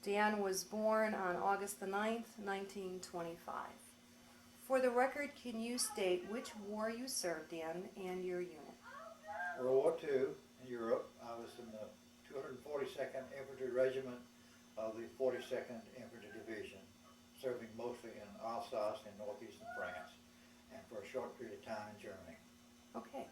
Dan was born on August the 9th, 1925. For the record, can you state which war you served in and your unit? World War II in Europe. I was in the 242nd Infantry Regiment of the 42nd Infantry Division, serving mostly in Alsace in northeastern France, and for a short period of time in Germany. Okay.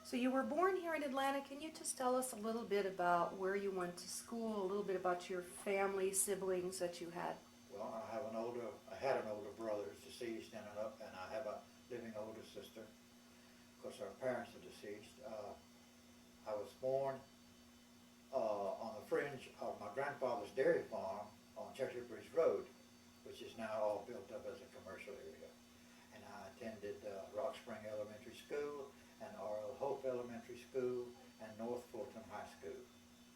So you were born here in Atlanta. Can you just tell us a little bit about where you went to school, a little bit about your family, siblings that you had? Well, I had an older brother who's deceased, and I have a living older sister. Of course, our parents are deceased. I was born on the fringe of my grandfather's dairy farm on Cheshire Bridge Road, which is now all built up as a commercial area. And I attended Rock Spring Elementary School and R.L. Hope Elementary School and North Fulton High School,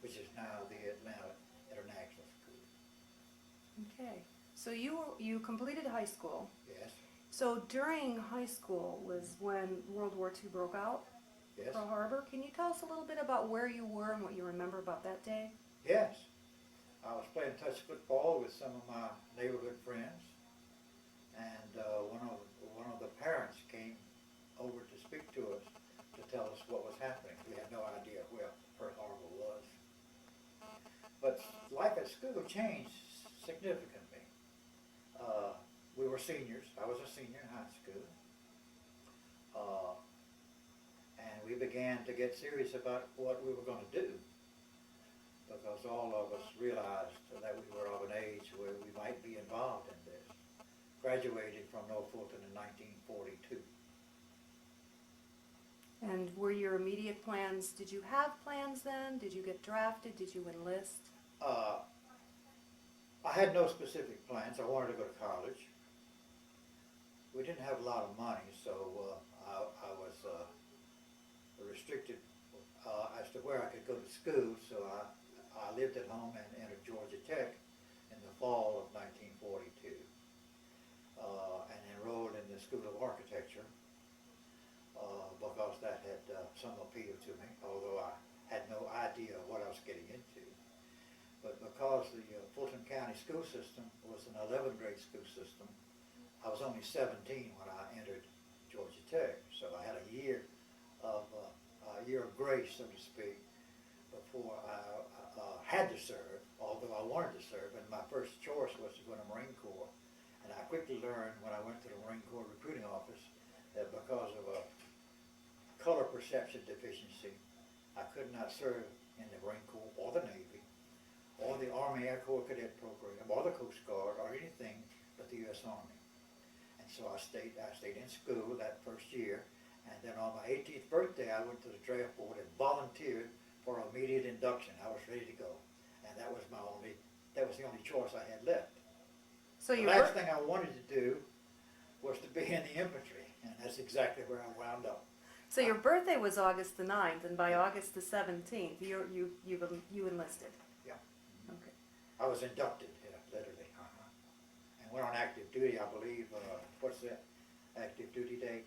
which is now the Atlanta International School. Okay. So you completed high school. Yes. So during high school was when World War II broke out? Yes. Pearl Harbor. Can you tell us a little bit about where you were and what you remember about that day? Yes. I was playing touch football with some of my neighborhood friends, and one of the parents came over to speak to us to tell us what was happening. We had no idea where Pearl Harbor was. But life at school changed significantly. We were seniors. I was a senior in high school. And we began to get serious about what we were going to do, because all of us realized that we were of an age where we might be involved in this. Graduated from North Fulton in 1942. And were your immediate plans, did you have plans then? Did you get drafted? Did you enlist? I had no specific plans. I wanted to go to college. We didn't have a lot of money, so I was restricted as to where I could go to school, so I lived at home and entered Georgia Tech in the fall of 1942 and enrolled in the School of Architecture because that had some appeal to me, although I had no idea what I was getting into. But because the Fulton County school system was an 11th grade school system, I was only 17 when I entered Georgia Tech, so I had a year of grace, so to speak, before I had to serve, although I wanted to serve, and my first choice was to go to the Marine Corps. And I quickly learned when I went to the Marine Corps recruiting office that because of a color perception deficiency, I could not serve in the Marine Corps or the Navy or the Army Air Corps Cadet Program or the Coast Guard or anything but the U.S. Army. And so I stayed in school that first year, and then on my 18th birthday I went to the draft board and volunteered for immediate induction. I was ready to go, and that was the only choice I had left. So The last thing I wanted to do was to be in the infantry, and that's exactly where I wound up. So your birthday was August the 9th, and by August the 17th, you enlisted. Yeah. Okay. I was inducted, literally. And went on active duty, I believe. What's the active duty date?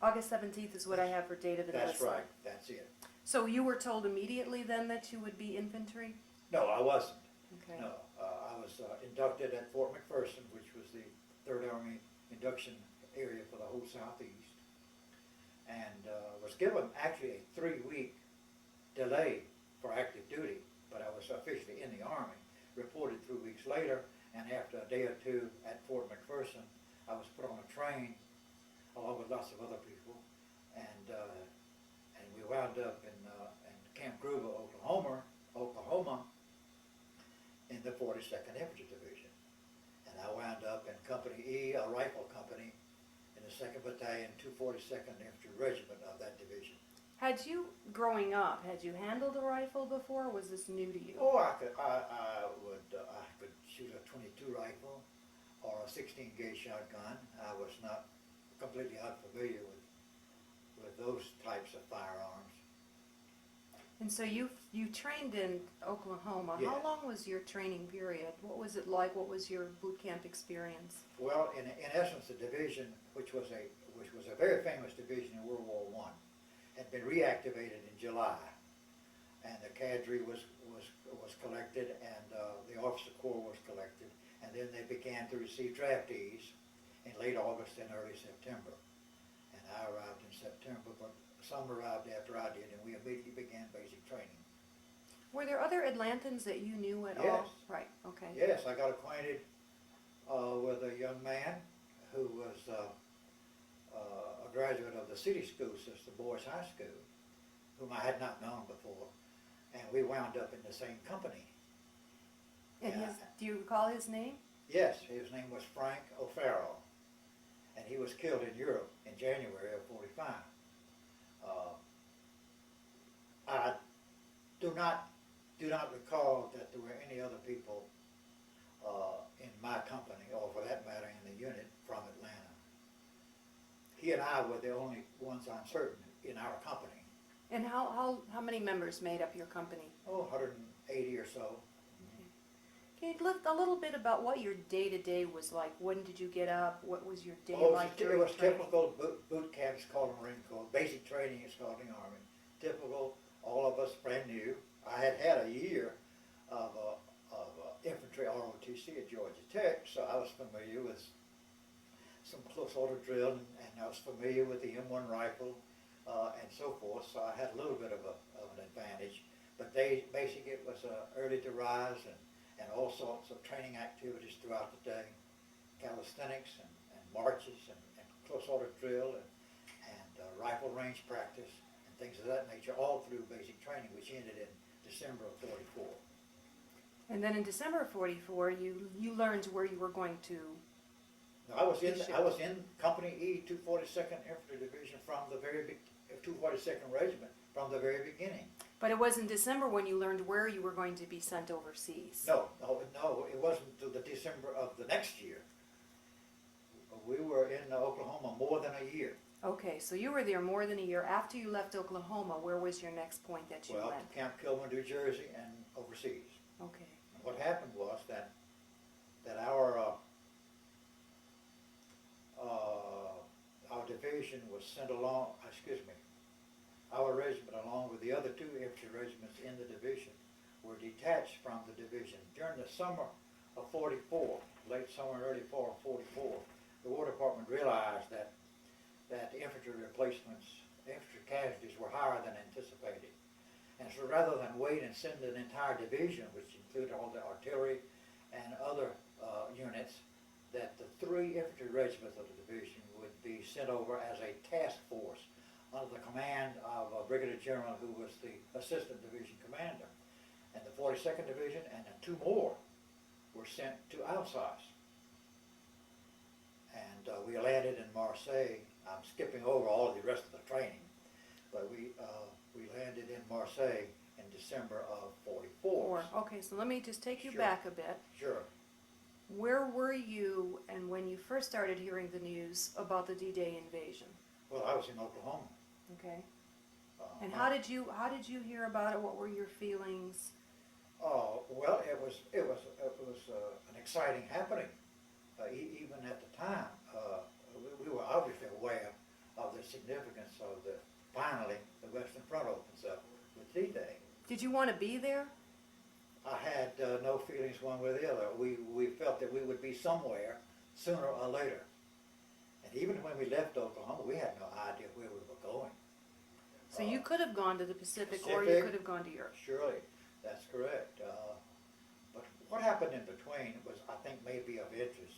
August 17th is what I have for date of enlistment. That's right. That's it. So you were told immediately then that you would be infantry? No, I wasn't. Okay. No, I was inducted at Fort McPherson, which was the 3rd Army induction area for the whole Southeast, and was given actually a 3-week delay for active duty, but I was officially in the Army, reported 3 weeks later, and after a day or two at Fort McPherson, I was put on a train along with lots of other people, and we wound up in Camp Gruber, Oklahoma, in the 42nd Infantry Division. And I wound up in Company E, a rifle company, in the 2nd Battalion, 242nd Infantry Regiment of that division. Had you, growing up, had you handled a rifle before, or was this new to you? Oh, I could shoot a .22 rifle or a 16-gauge shotgun. I was not completely unfamiliar with those types of firearms. And so you trained in Oklahoma. Yes. How long was your training period? What was it like? What was your boot camp experience? Well, in essence, the division, which was a very famous division in World War I, had been reactivated in July, and the cadre was collected collected, and the officer corps was collected, and then they began to receive draftees in late August and early September. And I arrived in September, but some arrived after I did, and we immediately began basic training. Were there other Atlantans that you knew at all? Yes. Right, okay. Yes, I got acquainted with a young man who was a graduate of the city school system, Boys High School, whom I had not known before, and we wound up in the same company. And Yeah. do you recall his name? Yes, his name was Frank OFarrell, and he was killed in Europe in January of '45. I do not recall that there were any other people in my company, or for that matter in the unit, from Atlanta. He and I were the only ones, I'm certain, in our company. And how many members made up your company? Oh, 180 or so. Can you lift a little bit about what your day-to-day was like? When did you get up? What was your day Oh, like it during was training? typical boot camps called Marine Corps. Basic training is called in the Army. Typical, all of us brand new. I had a year of infantry ROTC at Georgia Tech, so I was familiar with some close order drill, and I was familiar with the M1 rifle and so forth, so I had a little bit of an advantage. But basically it was early to rise and all sorts of training activities throughout the day, calisthenics and marches and close order drill and rifle range practice and things of that nature, all through basic training, which ended in December of '44. And then in December of '44, you learned where you were going to. No, I was in Company E, 242nd Infantry Division from the very 242nd Regiment from the very beginning. But it was in December when you learned where you were going to be sent overseas. No, it wasn't until the December of the next year. We were in Oklahoma more than a year. Okay, so you were there more than a year. After you left Oklahoma, where was your next point that you Well, went? to Camp Kilmer, New Jersey, and overseas. Okay. And what happened was that our division was sent along. Our regiment, along with the other two infantry regiments in the division, were detached from the division. During the summer of '44, late summer, early fall of '44, the War Department realized that infantry casualties were higher than anticipated. And so rather than wait and send an entire division, which included all the artillery and other units, that the three infantry regiments of the division would be sent over as a task force under the command of a brigadier general who was the assistant division commander. And the 42nd Division and then two more were sent to Alsace. And we landed in Marseille. I'm skipping over all the rest of the training, but we landed in Marseille in December of '44. Okay, so let me just take you Sure. back a bit. Sure. Where were you and when you first started hearing the news about the D-Day invasion? Well, I was in Oklahoma. Okay. And how did you hear about it? What were your feelings? Oh, well, it was an exciting happening. Even at the time, we were obviously aware of the significance of finally the Western Front opens up with D-Day. Did you want to be there? I had no feelings one way or the other. We felt that we would be somewhere sooner or later. And even when we left Oklahoma, we had no idea where we were going. So you could have gone to the Pacific, or you could have gone to Europe. Surely, that's correct. But what happened in between was, I think, may be of interest.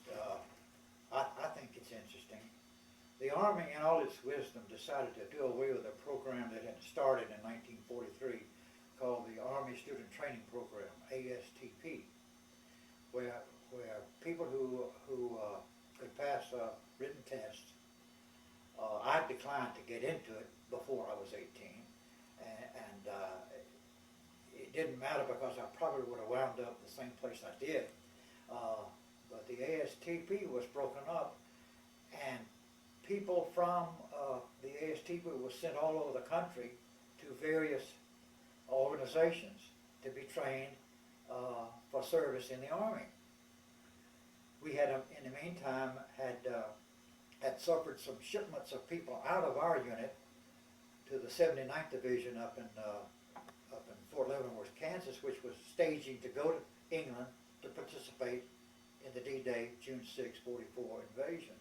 I think it's interesting. The Army, in all its wisdom, decided to do away with a program that had started in 1943 called the Army Student Training Program, ASTP, where people who could pass written tests. I declined to get into it before I was 18, and it didn't matter because I probably would have wound up the same place I did. But the ASTP was broken up, and people from the ASTP were sent all over the country to various organizations to be trained for service in the Army. We had, in the meantime, had suffered some shipments of people out of our unit to the 79th Division up in Fort Leavenworth, Kansas, which was staging to go to England to participate in the D-Day, June 6, 44 invasion.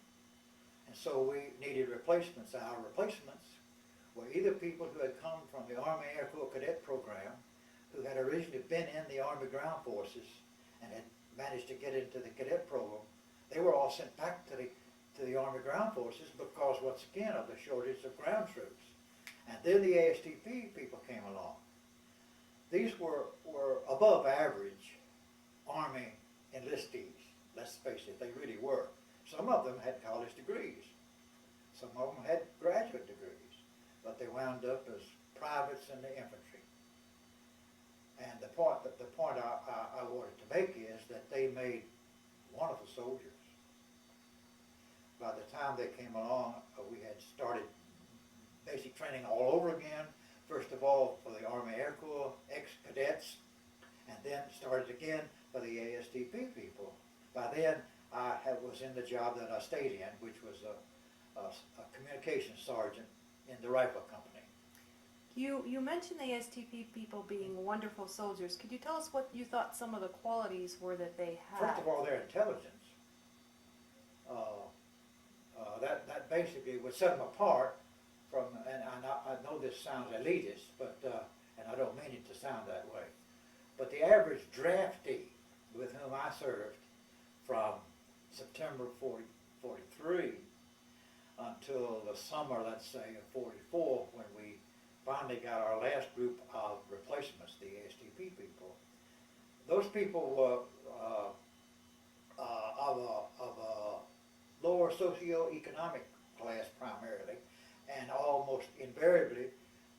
And so we needed replacements. Our replacements were either people who had come from the Army Air Corps Cadet Program, who had originally been in the Army Ground Forces and had managed to get into the cadet program. They were all sent back to the Army Ground Forces because, once again, of the shortage of ground troops. And then the ASTP people came along. These were above average Army enlistees, let's face it, they really were. Some of them had college degrees. Some of them had graduate degrees, but they wound up as privates in the infantry. And the point I wanted to make is that they made wonderful soldiers. By the time they came along, we had started basic training all over again. First of all for the Army Air Corps ex-cadets, and then started again for the ASTP people. By then, I was in the job that I stayed in, which was a communications sergeant in the rifle company. You mentioned the ASTP people being wonderful soldiers. Could you tell us what you thought some of the qualities were that they had? First of all, their intelligence. That basically would set them apart from, and I know this sounds elitist, but and I don't mean it to sound that way, but the average draftee with whom I served from September 43 until the summer, let's say, of 44, when we finally got our last group of replacements, the ASTP people. Those people were of a lower socioeconomic class primarily, and almost invariably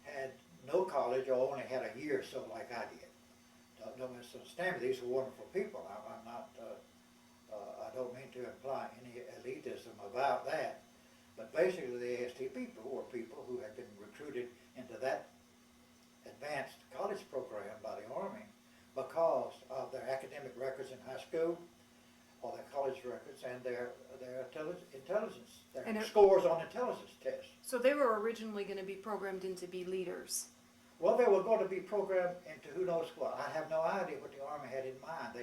had no college or only had a year or so like I did. Don't misunderstand me, these were wonderful people. I'm not, I don't mean to imply any elitism about that, but basically the AST people were people who had been recruited into that advanced college program by the Army because of their academic records in high school, or their college records, and their intelligence, their scores on intelligence tests. So they were originally going to be programmed in to be leaders. Well, they were going to be programmed into who knows what. I have no idea what the Army had in mind.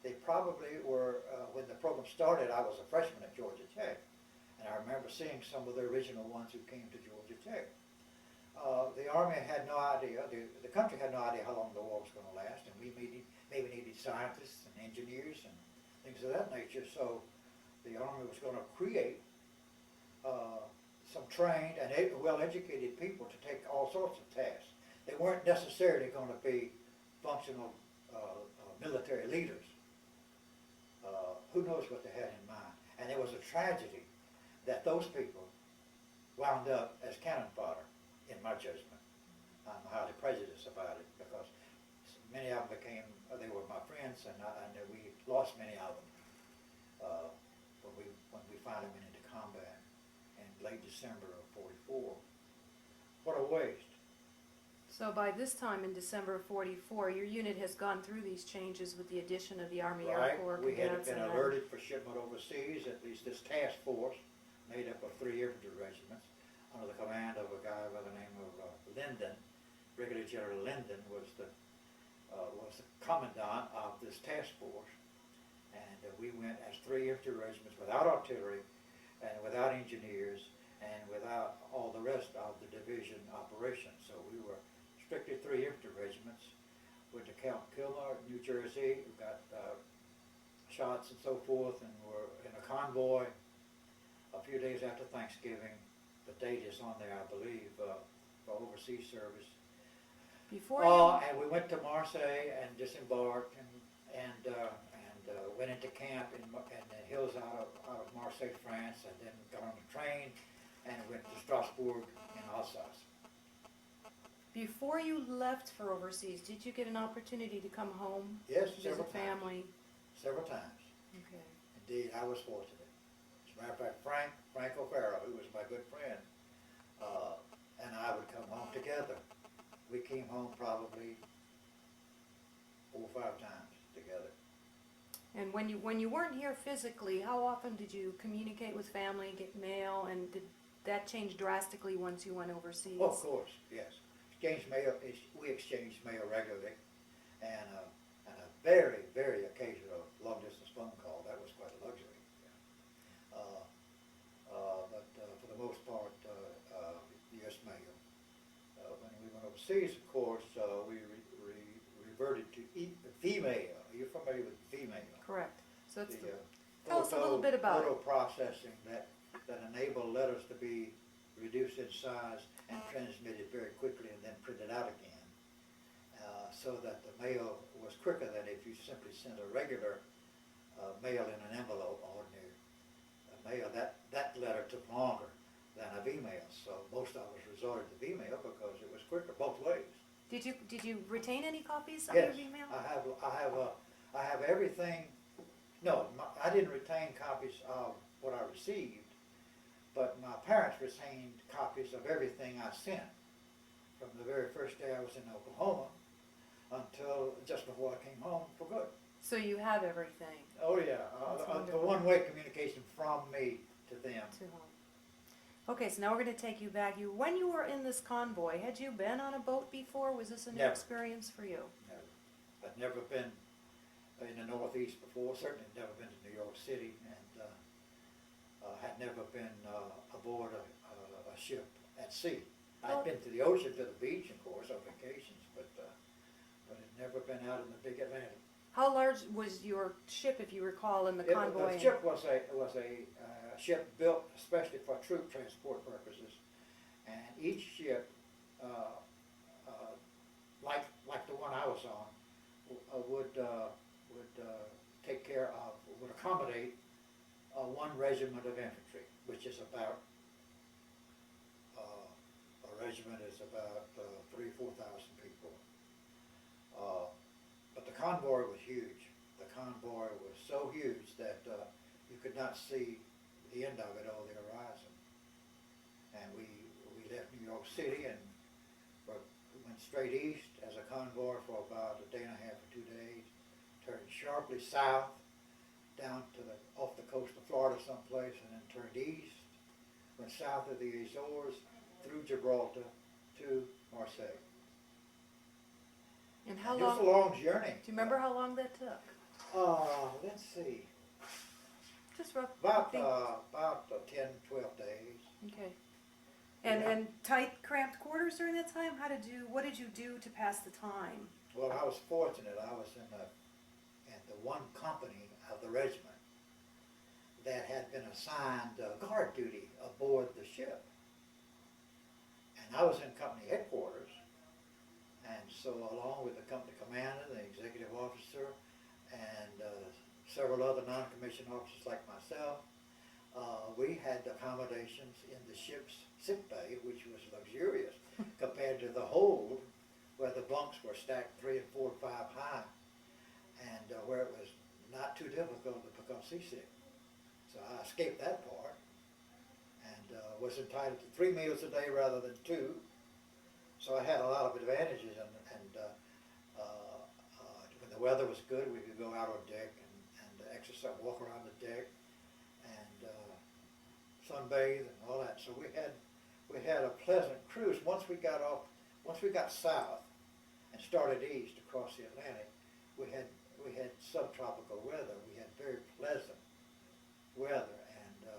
They probably were, when the program started, I was a freshman at Georgia Tech, and I remember seeing some of the original ones who came to Georgia Tech. The Army had no idea, the country had no idea how long the war was going to last, and we maybe needed scientists and engineers and things of that nature, so the Army was going to create some trained and well-educated people to take all sorts of tasks. They weren't necessarily going to be functional military leaders. Who knows what they had in mind? And it was a tragedy that those people wound up as cannon fodder, in my judgment. I'm highly prejudiced about it because many of them they were my friends, and we lost many of them when we finally went into combat in late December of 44. What a waste. So by this time in December of 44, your unit has gone through these changes with the addition of the Army Air Corps We had cadets. been alerted for shipment overseas, at least this task force, made up of 3 infantry regiments, under the command of a guy by the name of Linden. Brigadier General Linden was the commandant of this task force, and we went as 3 infantry regiments without artillery and without engineers and without all the rest of the division operations. So we were strictly 3 infantry regiments. Went to Camp Kilmer, New Jersey. We got shots and so forth, and were in a convoy a few days after Thanksgiving. The date is on there, I believe, for overseas service. And we went to Marseille and disembarked and went into camp in the hills out of Marseille, France, and then got on a train and went to Strasbourg in Alsace. Before you left for overseas, did you get an opportunity to come home? Yes, visit family? Several times. Okay. Indeed, I was fortunate. As a matter of fact, Frank OFarrell, who was my good friend, and I would come home together. We came home probably 4 or 5 times together. And when you weren't here physically, how often did you communicate with family, get mail, and did that change drastically once you went overseas? Oh, of course, yes. exchanged mail. We exchanged mail regularly, and a very, very occasional long distance phone call. That was quite a luxury. But for the most part, U.S. mail. When we went overseas, of course, we reverted to V-mail. Are you familiar with V-mail? Correct. So it's The, tell us a little bit about photo it. processing that enable letters to be reduced in size and transmitted very quickly and then printed out again, so that the mail was quicker than if you simply sent a regular mail in an envelope, ordinary mail. That letter took longer than a V-mail, so most of us resorted to V-mail because it was quicker both ways. Did you retain any copies of Yes, your email? I have everything. No, I didn't retain copies of what I received, but my parents retained copies of everything I sent from the very first day I was in Oklahoma until just before I came home for good. So you have everything Oh yeah, That's the wonderful. one-way communication from me to them. to home. Okay, so now we're going to take you back. When you were in this convoy, had you been on a boat before? Was this a new Never. experience for you? No, I'd never been in the Northeast before, certainly never been to New York City, and had never been aboard a ship at sea. Well- I'd been to the ocean, to the beach, of course, on vacations, but had never been out in the big Atlantic. How large was your ship, if you recall, in the convoy? The ship was a ship built especially for troop transport purposes, and each ship, like the one I was on, would take care of, would accommodate one regiment of infantry, which is about a regiment is about 3,000 or 4,000 people. But the convoy was huge. The convoy was so huge that you could not see the end of it over the horizon. And we left New York City and went straight east as a convoy for about a day and a half or 2 days, turned sharply south down to off the coast of Florida someplace, and then turned east, went south of the Azores, through Gibraltar to Marseille. And how It was long? a long journey. Do you remember how long that took? Let's see, Just rough. about think- 10, 12 days. Okay. Yeah. And tight, cramped quarters during that time. What did you do to pass the time? Well, I was fortunate. I was in the one company of the regiment that had been assigned guard duty aboard the ship. And I was in company headquarters, and so along with the company commander, the executive officer, and several other non-commissioned officers like myself, we had accommodations in the ship's sick bay, which was luxurious compared to the hold, where the bunks were stacked 3 and 4 and 5 high, and where it was not too difficult to become seasick. So I escaped that part, and was entitled to 3 meals a day rather than 2. So I had a lot of advantages, and when the weather was good, we could go out on deck and exercise, walk around the deck, and sunbathe and all that. So we had a pleasant cruise. Once we got south and started east across the Atlantic, we had subtropical weather. We had very pleasant weather, and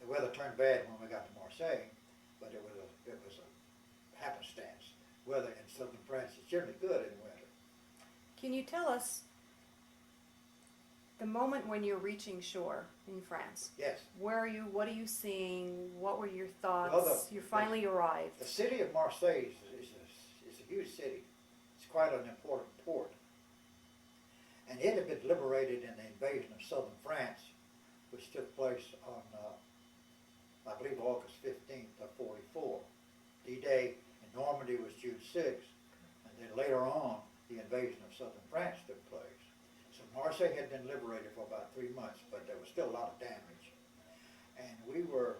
the weather turned bad when we got to Marseille, but it was a happenstance. Weather in southern France is generally good in winter. Can you tell us the moment when you're reaching shore in France? Yes. Where are you? What are you seeing? What were your thoughts? Well, you finally arrived. The city of Marseille is a huge city. It's quite an important port. And it had been liberated in the invasion of southern France, which took place on, I believe, August 15th of 44. D-Day in Normandy was June 6th, and then later on, the invasion of southern France took place. So Marseille had been liberated for about 3 months, but there was still a lot of damage. And we were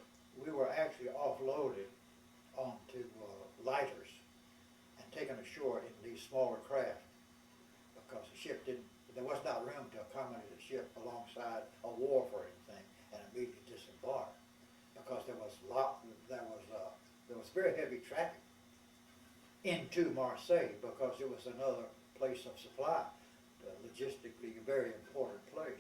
actually offloaded onto lighters and taken ashore in these smaller craft, because the ship there was not room to accommodate a ship alongside a wharf or anything and immediately disembark, because there was very heavy traffic. into Marseille because it was another place of supply, logistically a very important place.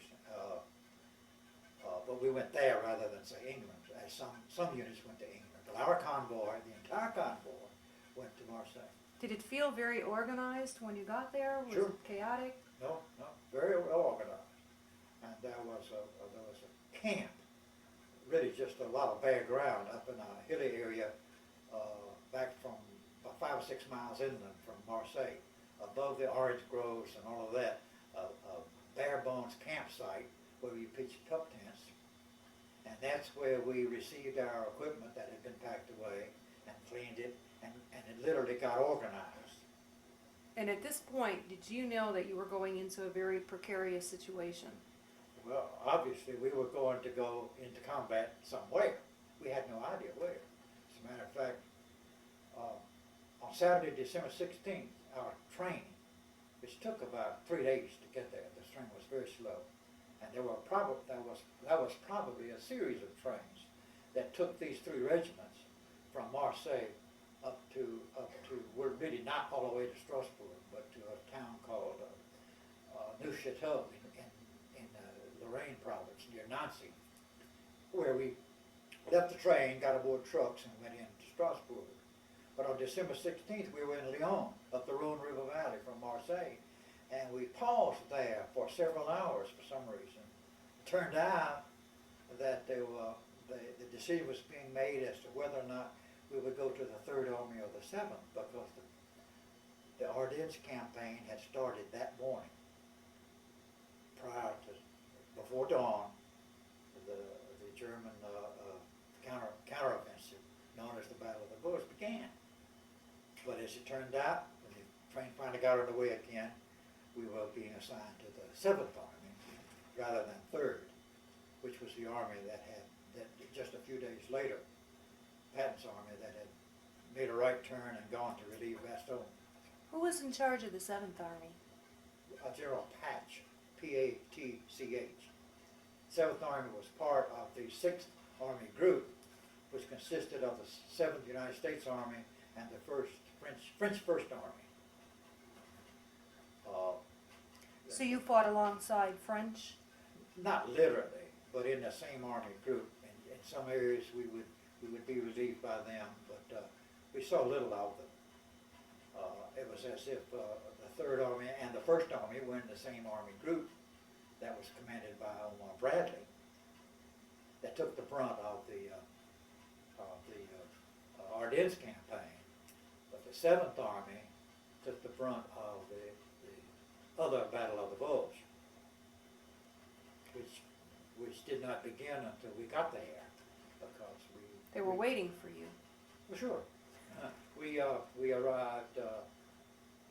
But we went there rather than say England, as some units went to England. But our convoy, the entire convoy, went to Marseille. Did it feel very organized when you got there? Was Sure. it chaotic? No, very well organized. And there was a camp, really just a lot of bare ground up in a hilly area, back from about 5 or 6 miles inland from Marseille, above the orange groves and all of that, a bare bones campsite where we pitched cup tents. And that's where we received our equipment that had been packed away and cleaned it, and it literally got organized. And at this point, did you know that you were going into a very precarious situation? Well, obviously, we were going to go into combat somewhere. We had no idea where. As a matter of fact, on Saturday, December 16th, our train, which took about 3 days to get there, this train was very slow, and that was probably a series of trains that took these 3 regiments from Marseille up to we're really not all the way to Strasbourg, but to a town called Neuchâtel in Lorraine province near Nancy, where we left the train, got aboard trucks, and went into Strasbourg. But on December 16th, we were in Lyon, up the Rhone River Valley from Marseille, and we paused there for several hours for some reason. It turned out that the decision was being made as to whether or not we would go to the 3rd Army or the 7th, because the Ardennes campaign had started that morning. Before dawn, the German counteroffensive, known as the Battle of the Bulge, began. But as it turned out, when the train finally got underway again, we were being assigned to the 7th Army rather than 3rd, which was the army that just a few days later, Patton's army, that had made a right turn and gone to relieve Bastogne. Who was in charge of the 7th Army? Gerald Patch, P-A-T-C-H. 7th Army was part of the 6th Army group, which consisted of the 7th United States Army and the French First Army. So you fought alongside French? Not literally, but in the same army group. In some areas we would be relieved by them, but we saw little of them. It was as if the 3rd Army and the 1st Army were in the same army group that was commanded by Omar Bradley, that took the brunt of the Ardennes campaign. But the 7th Army took the brunt of the other Battle of the Bulge, which did not begin until we got there, because They were waiting for you. well, sure. We arrived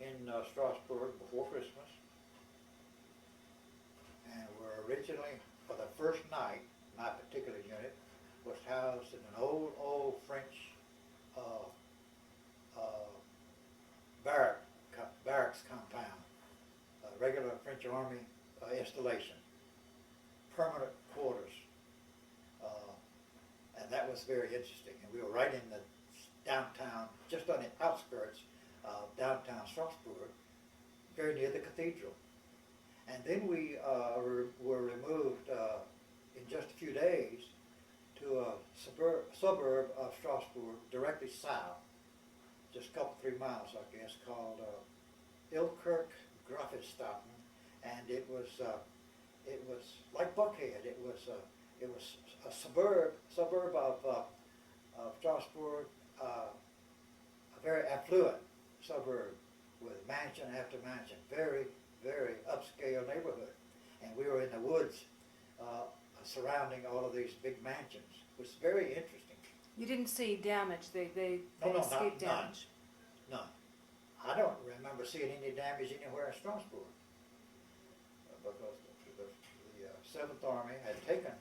in Strasbourg before Christmas, and were originally, for the first night, my particular unit was housed in an old French barracks compound, a regular French Army installation, permanent quarters, and that was very interesting. And we were right in the downtown, just on the outskirts of downtown Strasbourg, very near the cathedral. And then we were removed in just a few days to a suburb of Strasbourg, directly south, just a couple, 3 miles, I guess, called Ilkirk Grafenstaden, and it was like Buckhead. It was a suburb of Strasbourg, a very affluent suburb with mansion after mansion, very, very upscale neighborhood. And we were in the woods surrounding all of these big mansions. It was very interesting. You didn't see damage. They No, escaped none. damage. None. I don't remember seeing any damage anywhere in Strasbourg, because the 7th Army had taken,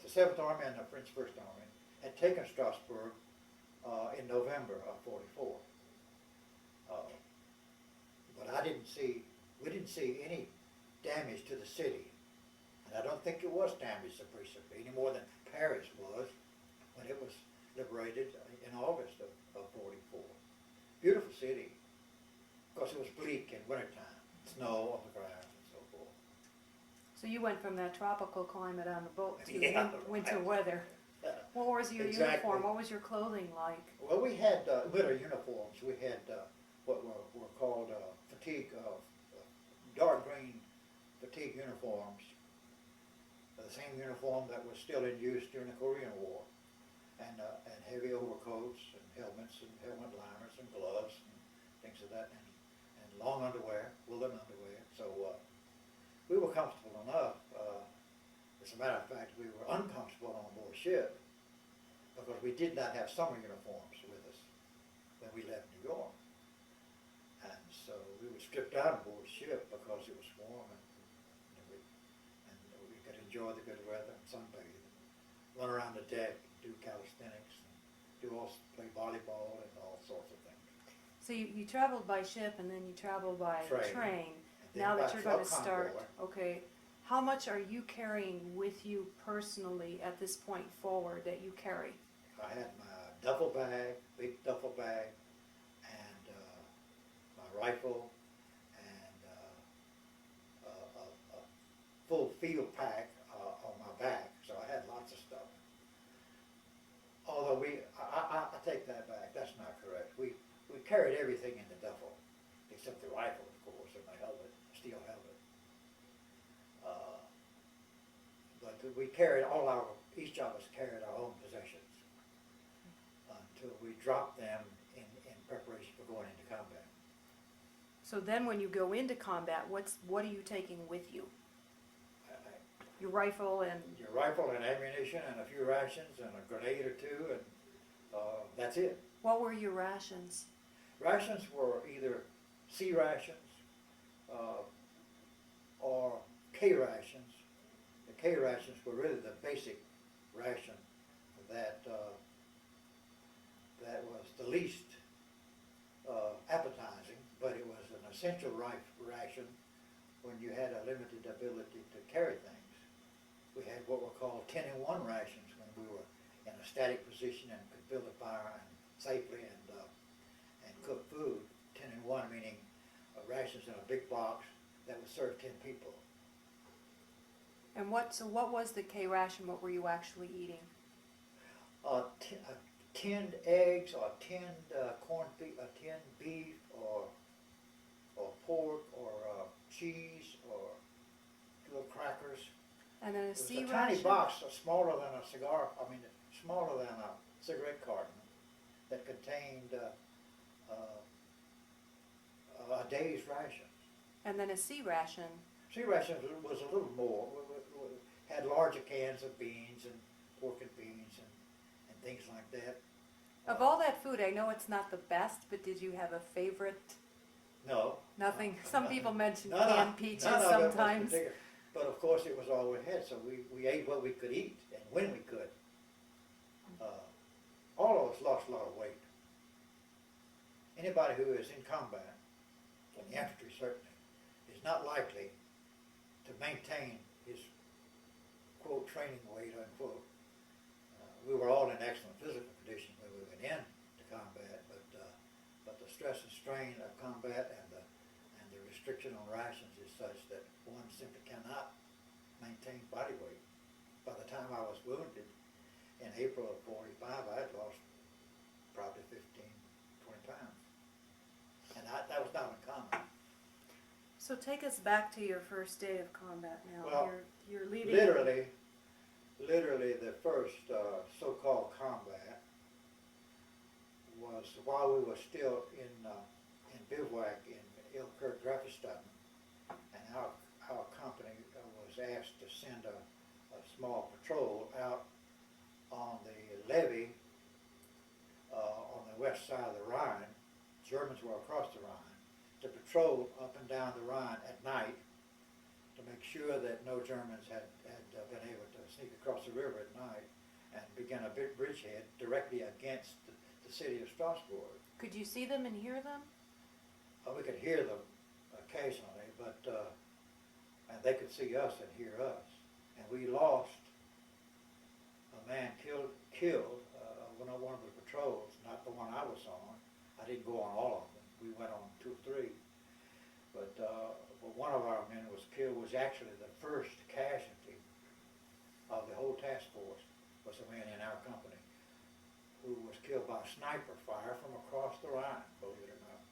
the 7th Army and the French First Army had taken Strasbourg in November of '44. But we didn't see any damage to the city. And I don't think it was damaged appreciably, any more than Paris was when it was liberated in August of '44. beautiful city. Of course, it was bleak in wintertime, snow on the ground and so forth. So you went from that tropical climate on the boat to Yeah, winter right. weather. What was your Exactly. uniform? What was your clothing like? Well, we had winter uniforms. We had what were called fatigue, dark green fatigue uniforms. The same uniform that was still in use during the Korean War, and heavy overcoats and helmets and helmet liners and gloves and things of that, and long underwear, woolen underwear. So we were comfortable enough. As a matter of fact, we were uncomfortable on board ship because we did not have summer uniforms with us when we left New York. And so we were stripped out on board ship because it was warm and we could enjoy the good weather and sunbathe, run around the deck, do calisthenics, and play volleyball and all sorts of things. So you traveled by ship and then you traveled by train. And then Now by that you're going to truck start, convoy. okay, how much are you carrying with you personally at this point forward that you carry? I had my duffel bag, big duffel bag, and my rifle, and a full field pack on my back, so I had lots of stuff. Although I take that back, that's not correct. We carried everything in the duffel, except the rifle, of course, and my helmet, steel helmet. But we carried each of us carried our own possessions until we dropped them in preparation for going into combat. So then when you go into combat, what are you taking with you? Your rifle and... Your rifle and ammunition and a few rations and a grenade or two, and that's it. What were your rations? Rations were either C rations or K rations. The K rations were really the basic ration that that was the least appetizing, but it was an essential ration when you had a limited ability to carry things. We had what were called 10-in-1 rations when we were in a static position and could build a fire and safely and cook food. 10-in-1 meaning rations in a big box that would serve 10 people. And what was the K ration? What were you actually eating? Tinned eggs or tinned corned beef, tinned beef or pork or cheese or little crackers. And then a It was C a ration? tiny box, smaller than a smaller than a cigarette carton that contained a day's rations. And then a C ration? C ration was a little more. We had larger cans of beans and pork and beans and things like that. Of all that food, I know it's not the best, but did you have a favorite? No. Nothing. Some people mention None of- canned peaches none of it was sometimes. particular. But of course, it was all we had, so we ate what we could eat and when we could. All of us lost a lot of weight. Anybody who is in combat, in the infantry certainly, is not likely to maintain his, quote, training weight, unquote. We were all in excellent physical condition when we went into combat, but the stress and strain of combat and the restriction on rations is such that one simply cannot maintain body weight. By the time I was wounded in April of '45, I had lost probably 15, 20 pounds. And that was not uncommon. So take us back to your first day of combat now. Well, you're leaving. Literally the first so-called combat was while we were still in bivouac in Ilkirk Grafenstaden, and our company was asked to send a small patrol out on the levee on the west side of the Rhine. Germans were across the Rhine, to patrol up and down the Rhine at night to make sure that no Germans had been able to sneak across the river at night and begin a big bridgehead directly against the city of Strasbourg. Could you see them and hear them? We could hear them occasionally, but and they could see us and hear us. And we lost a man killed one of the patrols, not the one I was on. I I didn't go on all of them. We went on 2 or 3. But one of our men was killed, was actually the first casualty of the whole task force, was a man in our company who was killed by sniper fire from across the Rhine, believe it or not,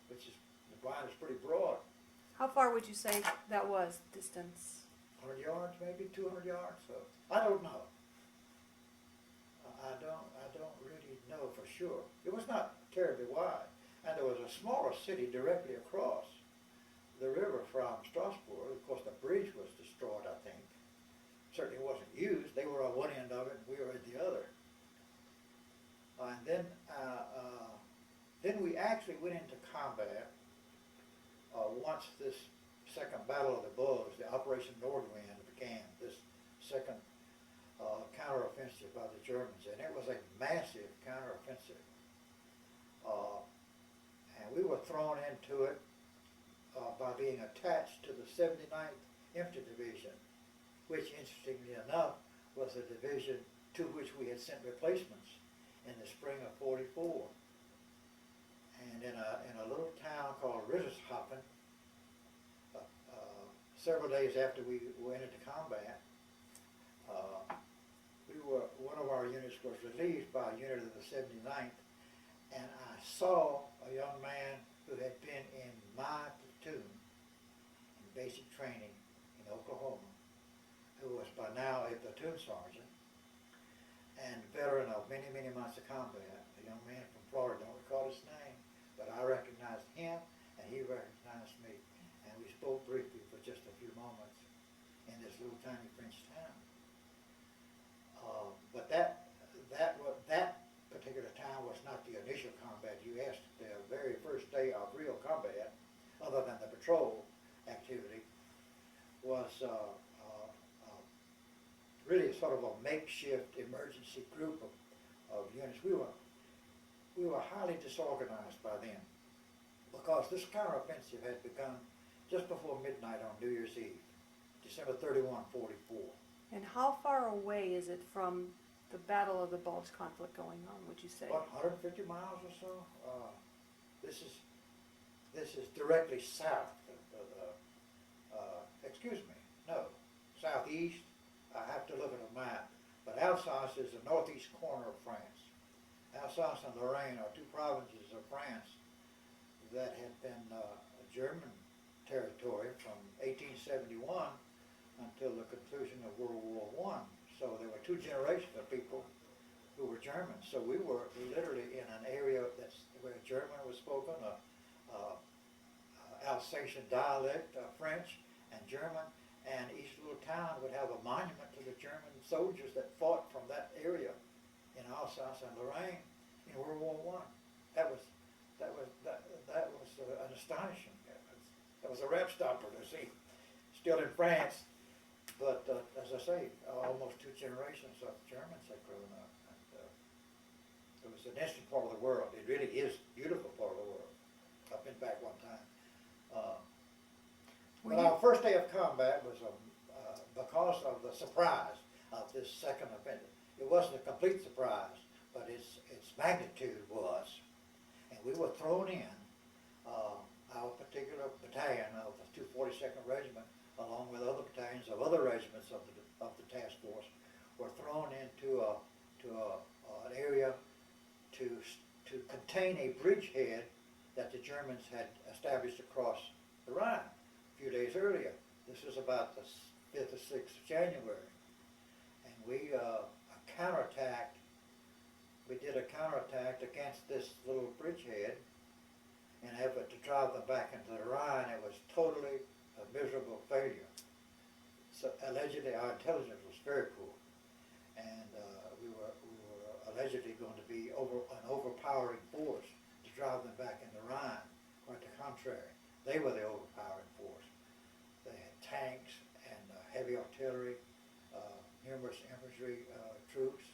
which is, the Rhine is pretty broad. How far would you say that was, distance? 100 yards, maybe 200 yards, so I don't know. I don't really know for sure. It was not terribly wide, and there was a smaller city directly across the river from Strasbourg. Of course, the bridge was destroyed, I think. Certainly wasn't used. They were on one end of it, and we were at the other. And then we actually went into combat once this second Battle of the Bulge, the Operation Nordwind, began. This second counteroffensive by the Germans, and it was a massive counteroffensive. And we were thrown into it by being attached to the 79th Infantry Division, which, interestingly enough, was a division to which we had sent replacements in the spring of '44. And in a little town called Rittershofen, several days after we went into combat, one of our units was relieved by a unit of the 79th, and I saw a young man who had been in my platoon in basic training in Oklahoma, who was by now a platoon sergeant and veteran of many, many months of combat. A young man from Florida, don't recall his name, but I recognized him and he recognized me, and we spoke briefly for just a few moments in this little tiny French town. But that particular town was not the initial combat. You asked the very first day of real combat, other than the patrol activity, was really sort of a makeshift emergency group of units. We were highly disorganized by then, because this counteroffensive had begun just before midnight on New Year's Eve, December 31, '44. And how far away is it from the Battle of the Bulge conflict going on, would you say? About 150 miles or so. This is directly south of southeast. I have to look at a map. But Alsace is the northeast corner of France. Alsace and Lorraine are 2 provinces of France that had been German territory from 1871 until the conclusion of World War I. So there were 2 generations of people who were German. So we were literally in an area where German was spoken, Alsatian dialect, French and German, and each little town would have a monument to the German soldiers that fought from that area in Alsace and Lorraine in World War I. That was an astonishing. That was a rap stopper to see. Still in France. But as I say, almost 2 generations of Germans had grown up. And, it was an interesting part of the world. It really is a beautiful part of the world. I've been back one time. But our first day of combat was because of the surprise of this second event. It wasn't a complete surprise, but its magnitude was. And we were thrown in, our particular battalion of the 242nd Regiment, along with other battalions of other regiments of the task force, were thrown into an area to contain a bridgehead that the Germans had established across the Rhine a few days earlier. This was about the 5th or 6th of January, and we counterattacked. We did a counterattack against this little bridgehead in an effort to drive them back into the Rhine. It was totally a miserable failure. So allegedly our intelligence was very poor, and we were allegedly going to be an overpowering force to drive them back in the Rhine. Quite the contrary, they were the overpowering force. They had tanks and heavy artillery, numerous infantry troops.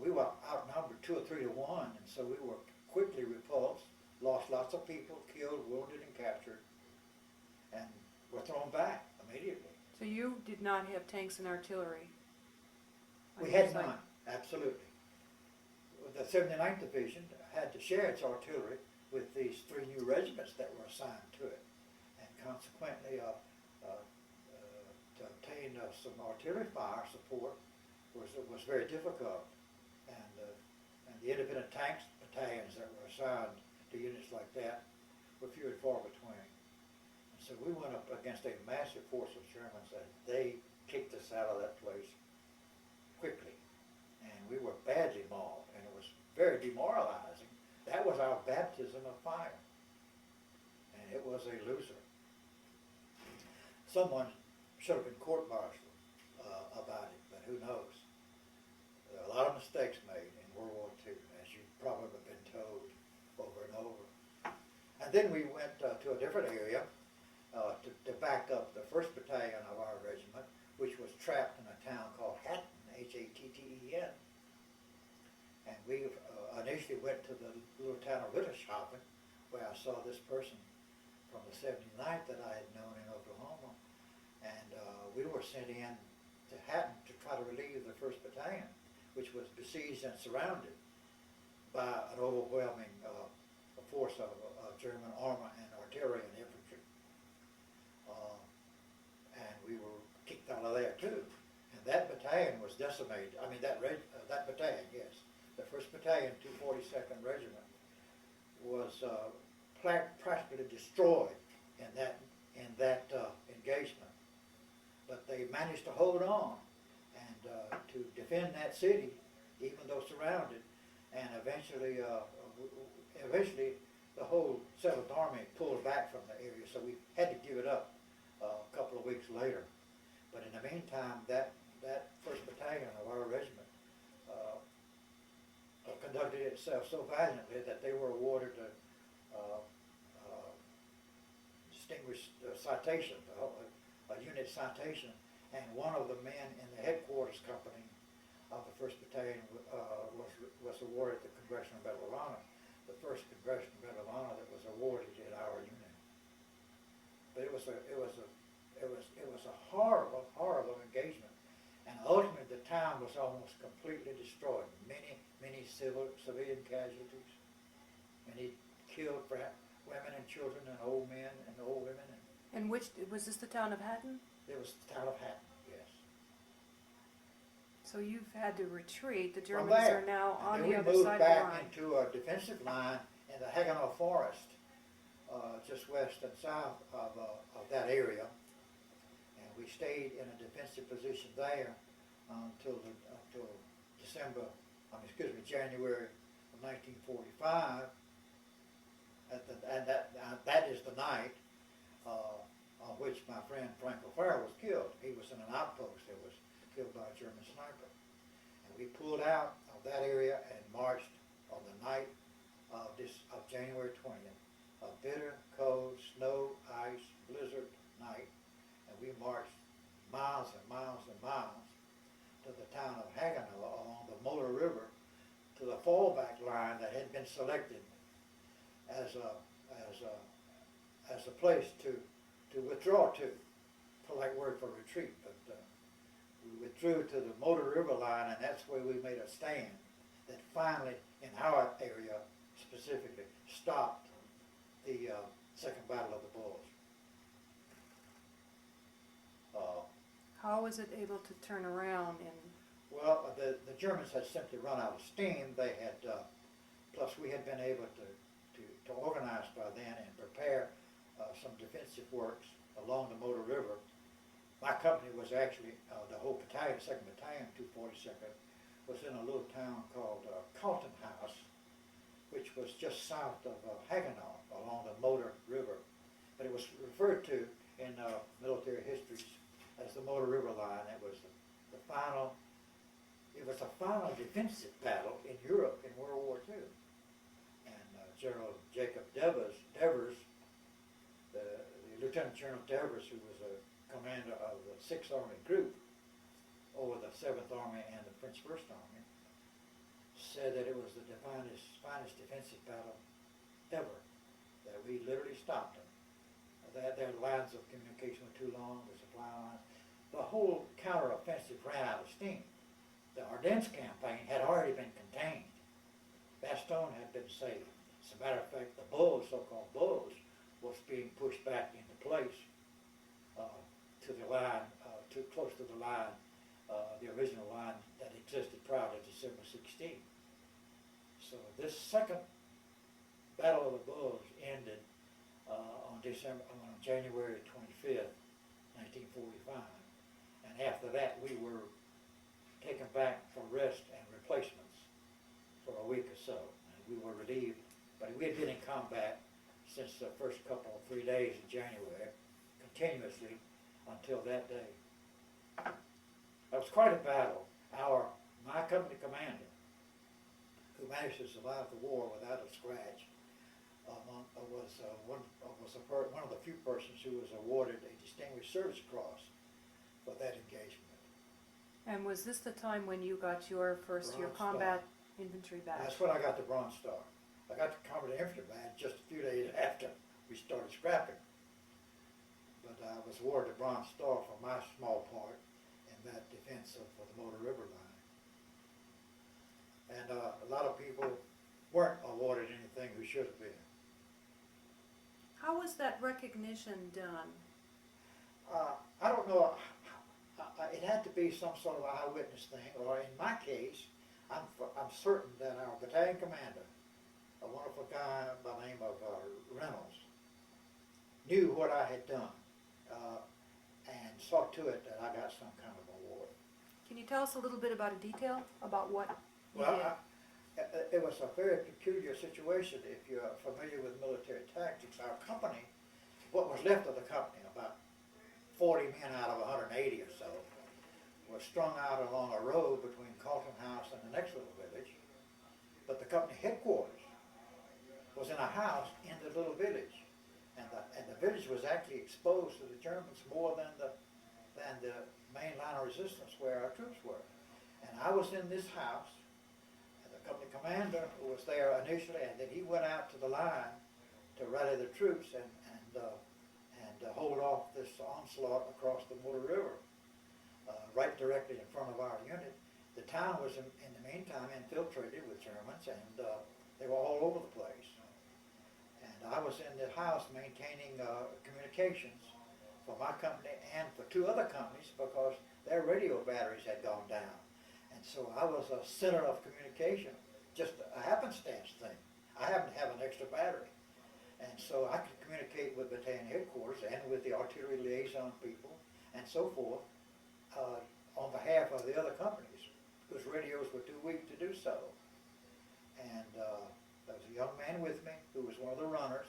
We were outnumbered 2 or 3 to 1, and so we were quickly repulsed, lost lots of people, killed, wounded, and captured, and were thrown back immediately. So you did not have tanks and artillery? We had none, absolutely. the 79th Division had to share its artillery with these 3 new regiments that were assigned to it. And consequently, to obtain some artillery fire support was very difficult. And the independent tanks battalions that were assigned to units like that were few and far between. And so we went up against a massive force of Germans, and they kicked us out of that place quickly. And we were badly mauled, and it was very demoralizing. That was our baptism of fire. And it was a loser. Someone should have been court-martialed about it, but who knows? There are a lot of mistakes made in World War II, as you've probably been told over and over. And then we went to a different area to back up the 1st Battalion of our regiment, which was trapped in a town called Hatton, Hatten. And we initially went to the little town of Rittershausen, where I saw this person from the 79th that I had known in Oklahoma. And we were sent in to Hatton to try to relieve the 1st Battalion, which was besieged and surrounded by an overwhelming force of German armor and artillery and infantry. And we were kicked out of there too. And that battalion was decimated. I mean, that battalion, yes. The 1st Battalion, 242nd Regiment, was practically destroyed in that engagement. But they managed to hold on and to defend that city, even though surrounded. And eventually the whole 7th Army pulled back from the area, so we had to give it up a couple of weeks later. But in the meantime, that 1st Battalion of our regiment conducted itself so valiantly that they were awarded a distinguished citation, a unit citation, and one of the men in the headquarters company of the 1st Battalion was awarded the Congressional Medal of Honor, the first Congressional Medal of Honor that was awarded in our unit. But it was a horrible, horrible engagement, and ultimately the town was almost completely destroyed. Many civilian casualties, many killed women and children and old men and old women. And which, was this the town of Hatton? It was the town of Hatton, yes. So you've had to retreat. The From Germans there, are now on and the then other we moved side of the back line. into a defensive line in the Haguenau Forest, just west and south of that area. And we stayed in a defensive position there until January of 1945. And that is the night on which my friend Frank OFarrell was killed. He was in an outpost that was killed by a German sniper. And we pulled out of that area and marched on the night of January 20th, a bitter, cold, snow, ice, blizzard night. And we marched miles and miles and miles to the town of Haguenau along the Motor River to the fallback line that had been selected as a place to withdraw to, polite word for retreat. But we withdrew to the Motor River line, and that's where we made a stand that finally, in our area specifically, stopped the Second Battle of the Bulge. How was it able to turn around? Well, the Germans had simply run out of steam. They had, plus we had been able to organize by then and prepare some defensive works along the Motor River. My company was actually, the whole battalion, 2nd Battalion, 242nd, was in a little town called Calton House, which was just south of Haguenau along the Motor River. But it was referred to in military histories as the Motor River line. It was the final, it was a final defensive battle in Europe in World War II. And General Jacob Devers, the Lieutenant General Devers, who was a commander of the 6th Army Group over the 7th Army and the French 1st Army, said that it was the finest defensive battle ever, that we literally stopped them. Their lines of communication were too long, the supply lines. The whole counteroffensive ran out of steam. The Ardennes campaign had already been contained. Bastogne had been saved. As a matter of fact, the Bulge, so-called Bulge, was being pushed back into place to the line, too close to the line, the original line that existed prior to December 16. So this second Battle of the Bulge ended on January 25th, 1945, and after that we were taken back for rest and replacements for a week or so. And we were relieved, but we had been in combat since the first couple of 3 days in January, continuously until that day. That was quite a battle. My company commander, who managed to survive the war without a scratch, was one of the few persons who was awarded a Distinguished Service Cross for that engagement. And was this the time when you got your first your Bronze Star. combat infantry badge? That's when I got the Bronze Star. I got the combat infantry badge just a few days after we started scrapping. But I was awarded the Bronze Star for my small part in that defense of the Motor River line. And a lot of people weren't awarded anything who should have been. How was that recognition done? I don't know. It had to be some sort of eyewitness thing, or in my case, I'm certain that our battalion commander, a wonderful guy by the name of Reynolds, knew what I had done and saw to it that I got some kind of award. Can you tell us a little bit about a detail about what you Well, did? it was a very peculiar situation. If you're familiar with military tactics, our company, what was left of the company, about 40 men out of 180 or so, was strung out along a road between Carlton House and the next little village. But the company headquarters was in a house in the little village. And the village was actually exposed to the Germans more than the main line of resistance where our troops were. And I was in this house, and the company commander was there initially, and then he went out to the line to rally the troops and hold off this onslaught across the Motor River, right directly in front of our unit. The town was, in the meantime, infiltrated with Germans, and they were all over the place. And I was in the house maintaining communications for my company and for two other companies because their radio batteries had gone down. And so I was a center of communication, just a happenstance thing. I happened to have an extra battery. And so I could communicate with battalion headquarters and with the artillery liaison people and so forth on behalf of the other companies whose radios were too weak to do so. And there was a young man with me who was one of the runners.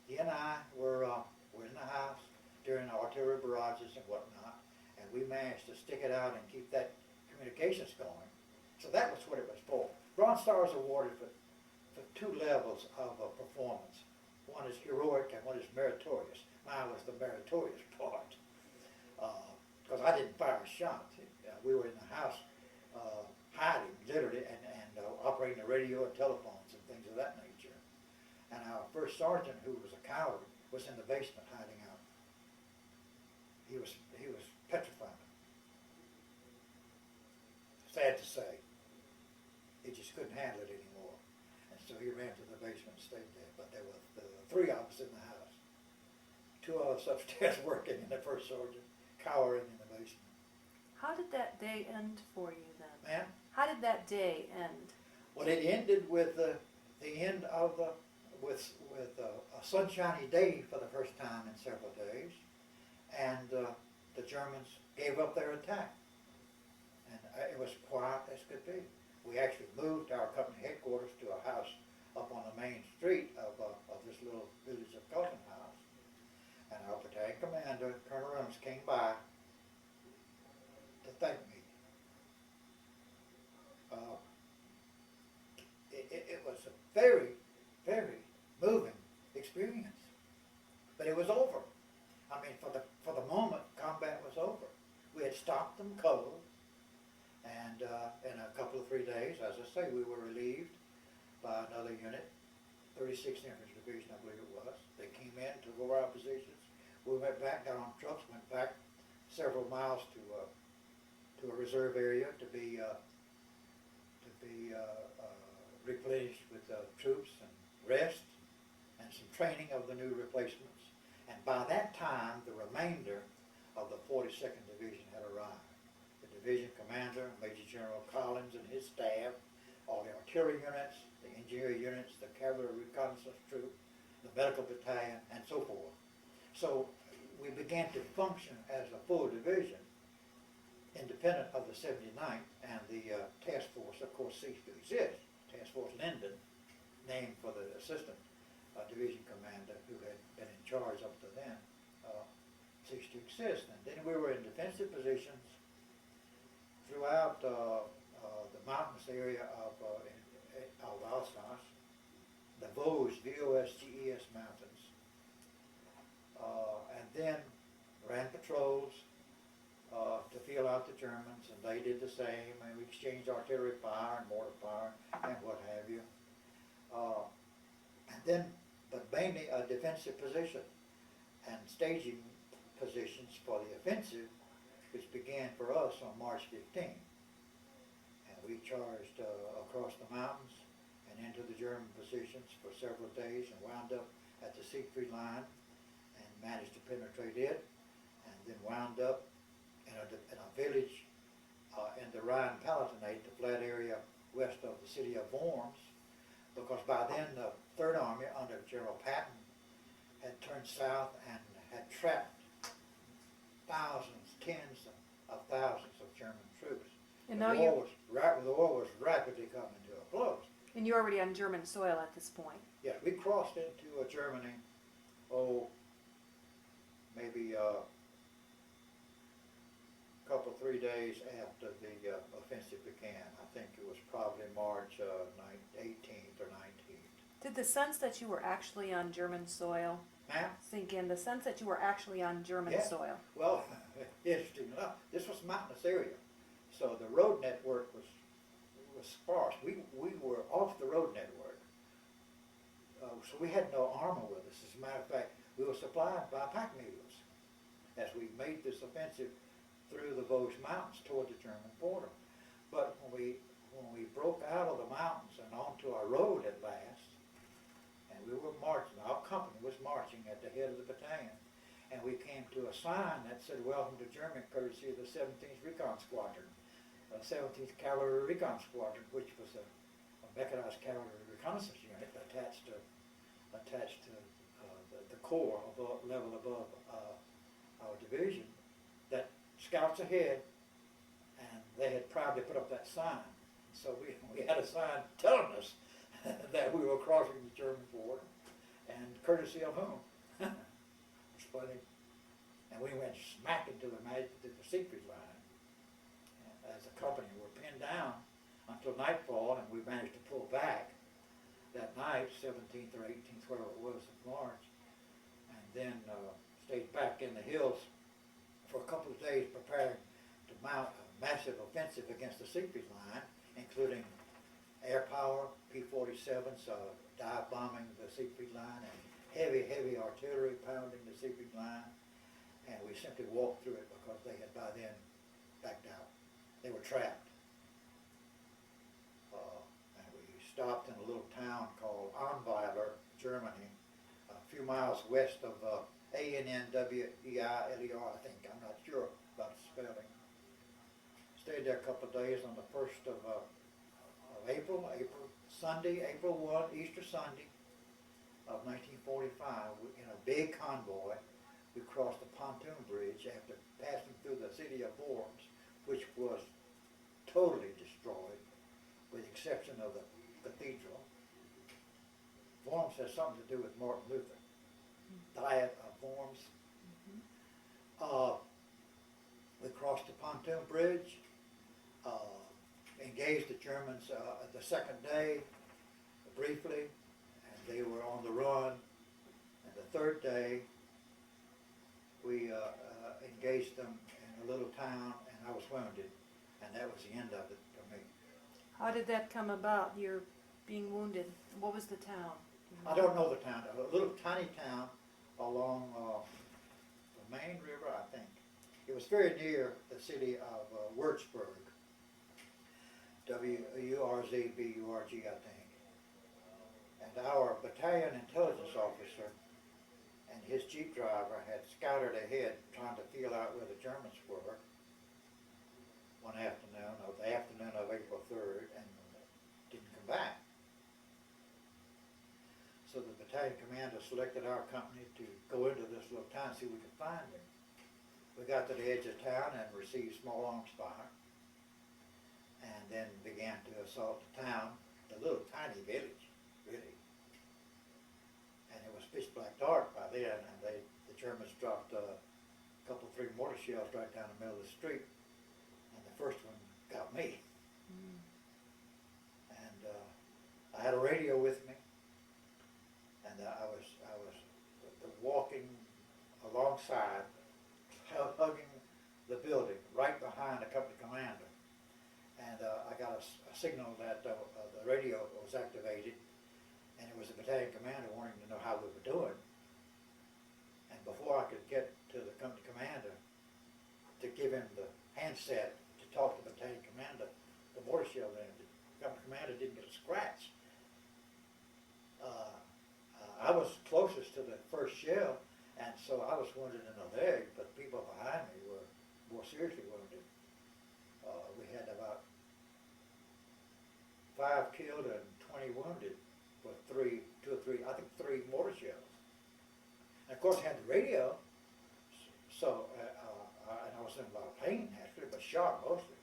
He and I were in the house during artillery barrages and whatnot, and we managed to stick it out and keep that communications going. So that was what it was for. Bronze Star is awarded for two levels of performance. One is heroic and one is meritorious. Mine was the meritorious part, because I didn't fire a shot. We were in the house hiding, literally, and operating the radio and telephones and things of that nature. And our first sergeant, who was a coward, was in the basement hiding out. He was petrified. Sad to say. He just couldn't handle it anymore. And so he ran to the basement and stayed there. But there were three of us in the house. Two of us upstairs working and the first sergeant cowering in the basement. How did that day end for you then? Ma'am? How did that day end? Well, it ended with the end of with a sunshiny day for the first time in several days, and the Germans gave up their attack, and it was quiet as could be. We actually moved our company headquarters to a house up on the main street of this little village of Carlton House, and our battalion commander, Colonel Reynolds, came by to thank me. It was a very, very moving experience, but it was over. I mean, for the moment, combat was over. We had stopped them cold, and in a couple of 3 days, as I say, we were relieved by another unit, 36th Infantry Division, I believe it was. They came in, took over our positions. We went back, got on trucks, went back several miles to a reserve area to be replenished with troops and rest and some training of the new replacements. And by that time, the remainder of the 42nd Division had arrived. The division commander, Major General Collins and his staff, all the artillery units, the engineer units, the cavalry reconnaissance troop, the medical battalion, and so forth. So we began to function as a full division, independent of the 79th, and the task force, of course, ceased to exist. Task Force Linden, named for the assistant division commander who had been in charge up to then, ceased to exist. And then we were in defensive positions throughout the mountainous area of Alsace, the Vosges, V-O-S-G-E-S mountains, and then ran patrols to feel out the Germans, and they did the same, and we exchanged artillery fire and mortar fire and what have you. And then, but mainly a defensive position and staging positions for the offensive, which began for us on March 15th. And we charged across the mountains and into the German positions for several days and wound up at the Siegfried line and managed to penetrate it, and then wound up in a village in the Rhine-Palatinate, the flat area west of the city of Worms, because by then the Third Army under General Patch had turned south and had trapped thousands, tens of thousands of German troops. And the now war was rapidly coming to a close. And you're already on German soil at this point. Yes, we crossed into Germany, maybe couple, 3 days after the offensive began. I think it was probably March 18th or 19th. Did the sense that you were actually on German soil Ma'am? sink in? The sense that you were actually on German Yeah. soil? Well, interesting enough, this was mountainous area, so the road network was sparse. We were off the road network, so we had no armor with us. As a matter of fact, we were supplied by pack mules as we made this offensive through the Vosges Mountains toward the German border. But when we broke out of the mountains and onto our road at last, and we were marching, our company was marching at the head of the battalion, and we came to a sign that said, "Welcome to Germany, courtesy of the 17th Recon Squadron," 17th Cavalry Recon Squadron, which was a mechanized cavalry reconnaissance unit attached to the corps level above our division, that scouts ahead, and they had proudly put up that sign. So we had a sign telling us that we were crossing the German border, and courtesy of whom? It's funny. And we went smack into the Siegfried line. And as a company, we were pinned down until nightfall, and we managed to pull back that night, 17th or 18th, whatever it was of March, and then stayed back in the hills for a couple of days preparing to mount a massive offensive against the Siegfried line, including air power, P-47s, dive bombing the Siegfried line, and heavy artillery pounding the Siegfried line. And we simply walked through it because they had by then backed out. They were trapped. And we stopped in a little town called Anweiler, Germany, a few miles west of Annweiler, I think. I'm not sure about the spelling. Stayed there a couple of days on the 1st of April 1, Easter Sunday of 1945. In a big convoy, we crossed the pontoon bridge after passing through the city of Worms, which was totally destroyed, with the exception of the cathedral. Worms has something to do with Martin Luther. Diet of Worms. We crossed the pontoon bridge, engaged the Germans the second day briefly, and they were on the run. And the third day, we engaged them in a little town, and I was wounded, and that was the end of it for me. How did that come about, your being wounded? What was the town? I don't know the town, a little tiny town along the main river, I think. It was very near the city of Würzburg, W-U-R-Z-B-U-R-G, I think. And our battalion intelligence officer and his jeep driver had scouted ahead trying to feel out where the Germans were one afternoon, or the afternoon of April 3rd, and didn't come back. So the battalion commander selected our company to go into this little town and see if we could find him. We got to the edge of town and received small arms fire, and then began to assault the town, the little tiny village, really. And it was pitch black dark by then, and the Germans dropped a couple, 3 mortar shells right down the middle of the street, and the first one got me. And I had a radio with me, and I was walking alongside, hugging the building, right behind the company commander. And I got a signal that the radio was activated, and it was the battalion commander wanting to know how we were doing. And before I could get to the company commander to give him the handset to talk to the battalion commander, the mortar shell landed. The company commander didn't get a scratch. I was closest to the first shell, and so I was wounded in the leg, but people behind me were more seriously wounded. We had about 5 killed and 20 wounded with 3 mortar shells. And of course I had the radio, so and I was in a lot of pain naturally, but shock mostly.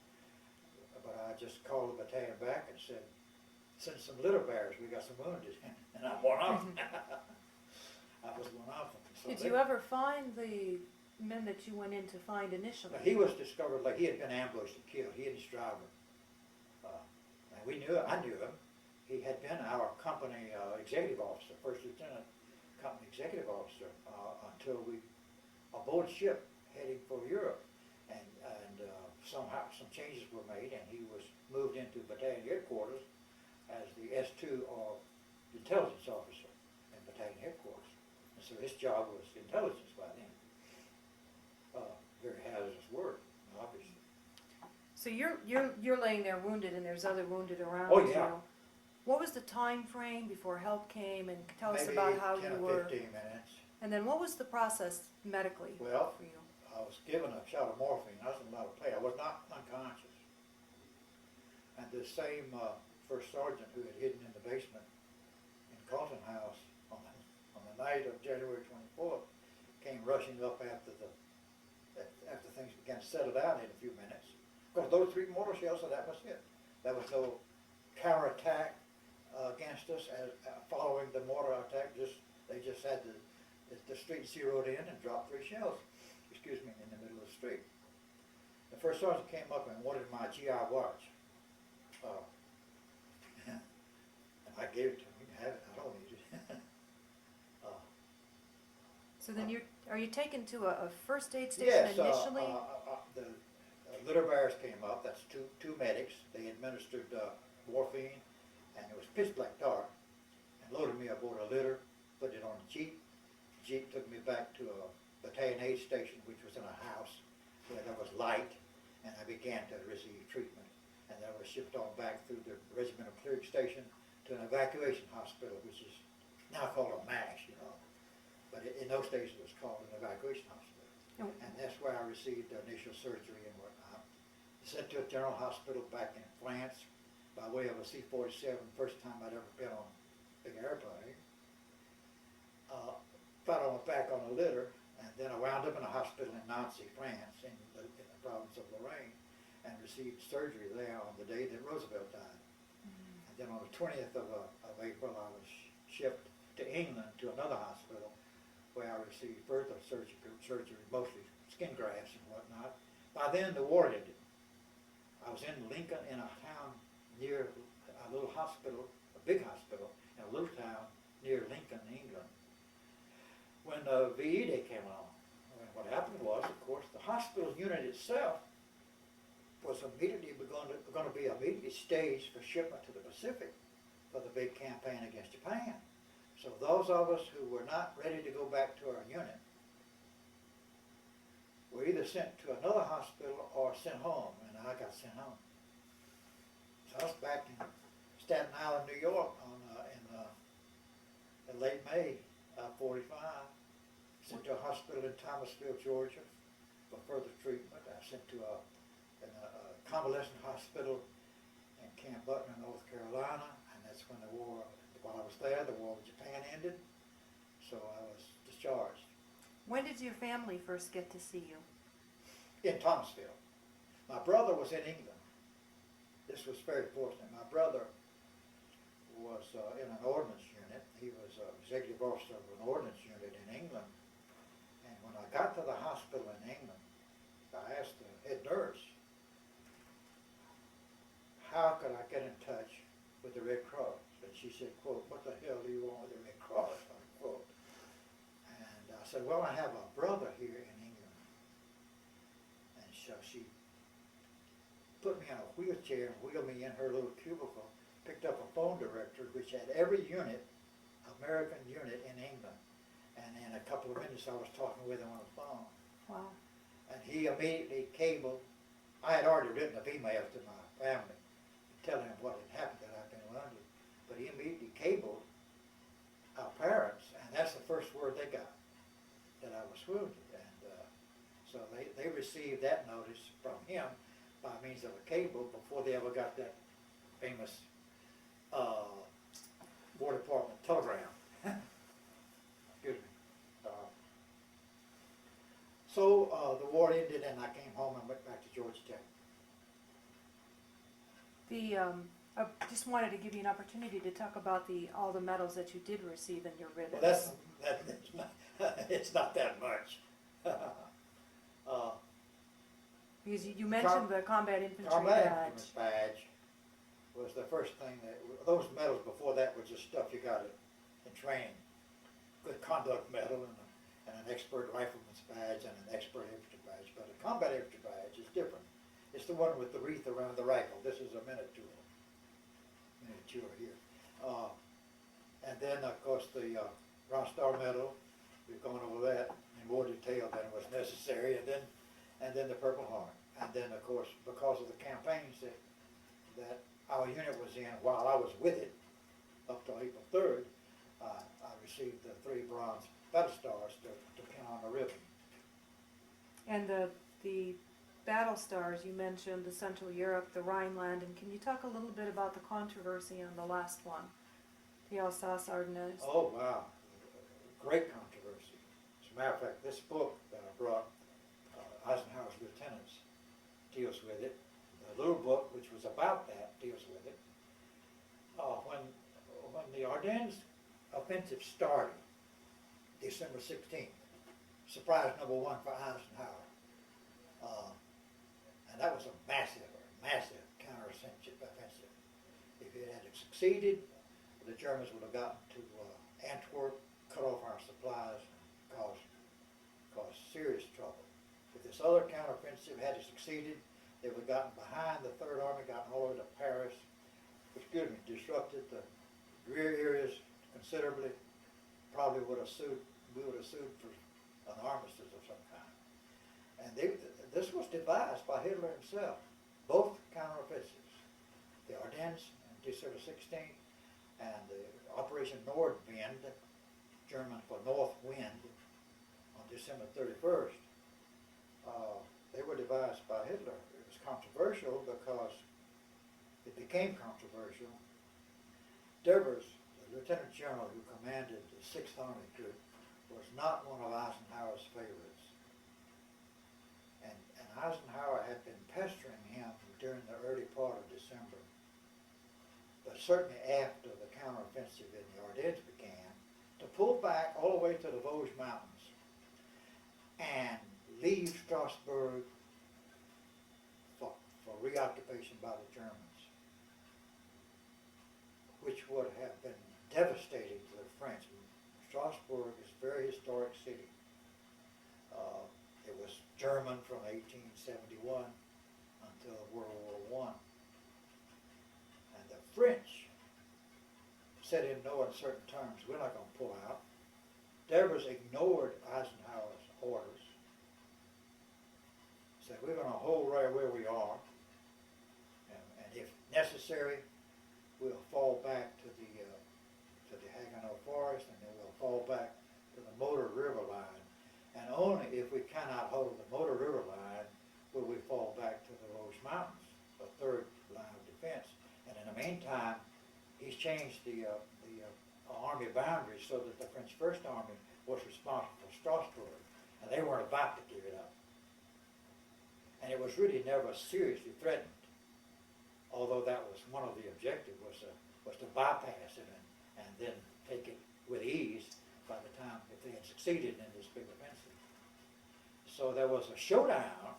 But I just called the battalion back and said, send some little bears, we got some wounded, and I'm one of them. I was one of them. So Did you ever find the men that you went in to find initially? he was discovered, like he had been ambushed and killed, he and his driver. And I knew him. He had been our company executive officer, first lieutenant company executive officer, until we aboard ship heading for Europe. And somehow some changes were made, and he was moved into battalion headquarters as the S2 or intelligence officer in battalion headquarters. And so his job was intelligence by then. Very hazardous work, obviously. So you're laying there wounded, and there's other wounded around Oh, you. yeah. What was the time frame before help came, and tell us Maybe about how 10 you or were? 15 minutes. And then what was the process medically Well, for you? I was given a shot of morphine. I was in a lot of pain. I was not unconscious. And the same first sergeant who had hidden in the basement in Carlton House on the night of January 24th came rushing up after things began to settle down in a few minutes. Of course, those 3 mortar shells, so that was it. There was no counterattack against us following the mortar attack. They just had the street zeroed in and dropped 3 shells, in the middle of the street. The first sergeant came up and wanted my GI watch. And I gave it to him. You can have it. I don't need it. So then are you taken to a first aid station initially? The litter bearers came up. That's two medics. They administered morphine, and it was pitch black dark, and loaded me aboard a litter, put it on a jeep. The jeep took me back to a battalion aid station, which was in a house where there was light, and I began to receive treatment. And then I was shipped on back through the regimental clearing station to an evacuation hospital, which is now called a MASH, But in those days it was called an evacuation hospital. Oh. And that's where I received initial surgery and whatnot. Sent to a general hospital back in France by way of a C-47, first time I'd ever been on a big airplane. Fell on my back on a litter, and then I wound up in a hospital in Nancy, France, in the province of Lorraine, and received surgery there on the day that Roosevelt died. And then on the 20th of April, I was shipped to England to another hospital where I received further surgery, mostly skin grafts and whatnot. By then, the war ended. I was in Lincoln, in a town near a little hospital, a big hospital, in a little town near Lincoln, England, when the VE Day came along. And what happened was, of course, the hospital unit itself was immediately going to be immediately staged for shipment to the Pacific for the big campaign against Japan. So those of us who were not ready to go back to our unit were either sent to another hospital or sent home, and I got sent home. So I was back in Staten Island, New York, in in late May of 45. Sent to a hospital in Thomasville, Georgia for further treatment. I sent to a convalescent hospital in Camp Butler, North Carolina, and that's when the war, while I was there, the war with Japan ended, so I was discharged. When did your family first get to see you? In Thomasville. My brother was in England. This was very fortunate. My brother was in an ordnance unit. He was executive officer of an ordnance unit in England. And when I got to the hospital in England, I asked the head nurse, how could I get in touch with the Red Cross? And she said, quote, what the hell do you want with the Red Cross, unquote. And I said, well, I have a brother here in England. And so she put me in a wheelchair and wheeled me in her little cubicle, picked up a phone directory which had every unit, American unit in England. And in a couple of minutes I was talking with him on the phone. Wow. And he immediately cabled, I had already written an email to my family telling them what had happened, that I'd been wounded. But he immediately cabled our parents, and that's the first word they got, that I was wounded. And so they received that notice from him by means of a cable before they ever got that famous War Department telegram. Excuse me. So the war ended and I came home and went back to Georgia Tech. I just wanted to give you an opportunity to talk about all the medals that you did receive in your ribbons. Well, it's not that much. Because you mentioned the combat infantry Combat badge. infantry badge was the first thing that, those medals before that were just stuff you got in training. Good conduct medal and an expert rifleman's badge and an expert infantry badge. But a combat infantry badge is different. It's the one with the wreath around the rifle. This is a miniature here. And then, of course, the Bronze Star Medal. We've gone over that in more detail than was necessary. And then the Purple Heart. And then, of course, because of the campaigns that our unit was in while I was with it, up to April 3rd, I received the 3 bronze battle stars to pin on the ribbon. And the battle stars, you mentioned the Central Europe, the Rhineland, and can you talk a little bit about the controversy on the last one, the Alsace Ardennes? Oh, wow. Great controversy. As a matter of fact, this book that I brought, Eisenhower's Lieutenants, deals with it. The little book, which was about that, deals with it. When the Ardennes offensive started, December 16th, surprise number 1 for Eisenhower. And that was a massive counter-offensive. If it had succeeded, the Germans would have gotten to Antwerp, cut off our supplies, and caused serious trouble. If this other counteroffensive had succeeded, they would have gotten behind the Third Army, gotten all the way to Paris, disrupted the rear areas considerably. Probably we would have sued for an armistice of some kind. And this was devised by Hitler himself, both counteroffensives, the Ardennes on December 16th and the Operation Nordwind, German for North Wind, on December 31st. They were devised by Hitler. It was controversial because it became controversial. Devers, the lieutenant general who commanded the 6th Army Group, was not one of Eisenhower's favorites. And Eisenhower had been pestering him during the early part of December, but certainly after the counteroffensive in the Ardennes began, to pull back all the way to the Vosges Mountains and leave Strasbourg for reoccupation by the Germans, which would have been devastating to the French. Strasbourg is a very historic city. It was German from 1871 until World War I. And the French said in no uncertain terms, we're not going to pull out. Devers ignored Eisenhower's orders, said we're going to hold right where we are, and if necessary, we'll fall back to the Haguenau Forest, and then we'll fall back to the Motor River line. And only if we cannot hold the Motor River line will we fall back to the Rouge Mountains, the third line of defense. And in the meantime, he's changed the army boundaries so that the French First Army was responsible for Strasbourg, and they weren't about to give it up. And it was really never seriously threatened, although that was one of the objectives, was to bypass it and then take it with ease by the time if they had succeeded in this big offensive. So there was a showdown,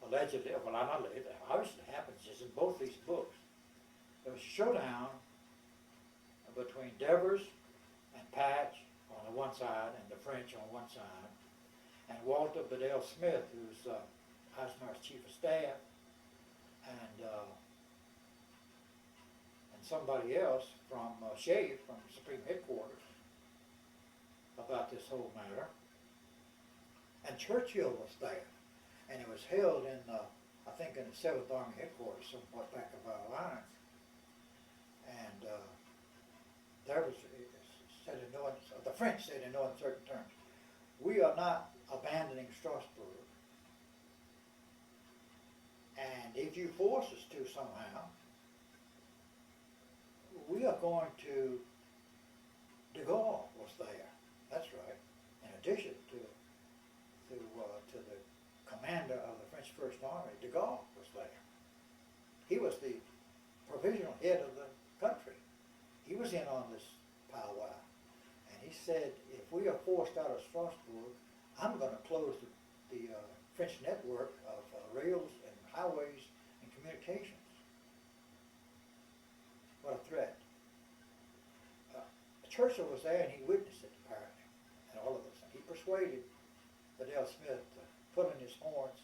allegedly, well, not allegedly, it obviously happens, it's in both these books. There was a showdown between Devers and Patch on the one side and the French on one side, and Walter Bedell Smith, who's Eisenhower's chief of staff, and somebody else from Shave, from Supreme Headquarters, about this whole matter. And Churchill was there, and it was held in, I think, in the 7th Army Headquarters, somewhat back of our lines. And there was said in no, the French said in no uncertain terms, "We are not abandoning Strasbourg, and if you force us to somehow, we are going to." De Gaulle was there. That's right. In addition to the commander of the French First Army, De Gaulle was there. He was the provisional head of the country. He was in on this powwow. And he said, if we are forced out of Strasbourg, I'm going to close the French network of rails and highways and communications. What a threat. Churchill was there and he witnessed it apparently, and all of this. And he persuaded Bedell Smith to put in his horns,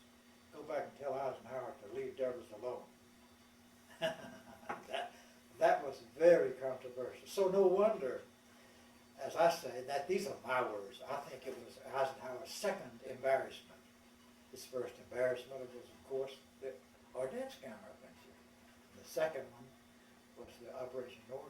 go back and tell Eisenhower to leave Devers alone. that was very controversial. So no wonder, as I say, that these are my words. I think it was Eisenhower's second embarrassment. His first embarrassment was, of course, the Ardennes counteroffensive. The second one was the Operation Northern.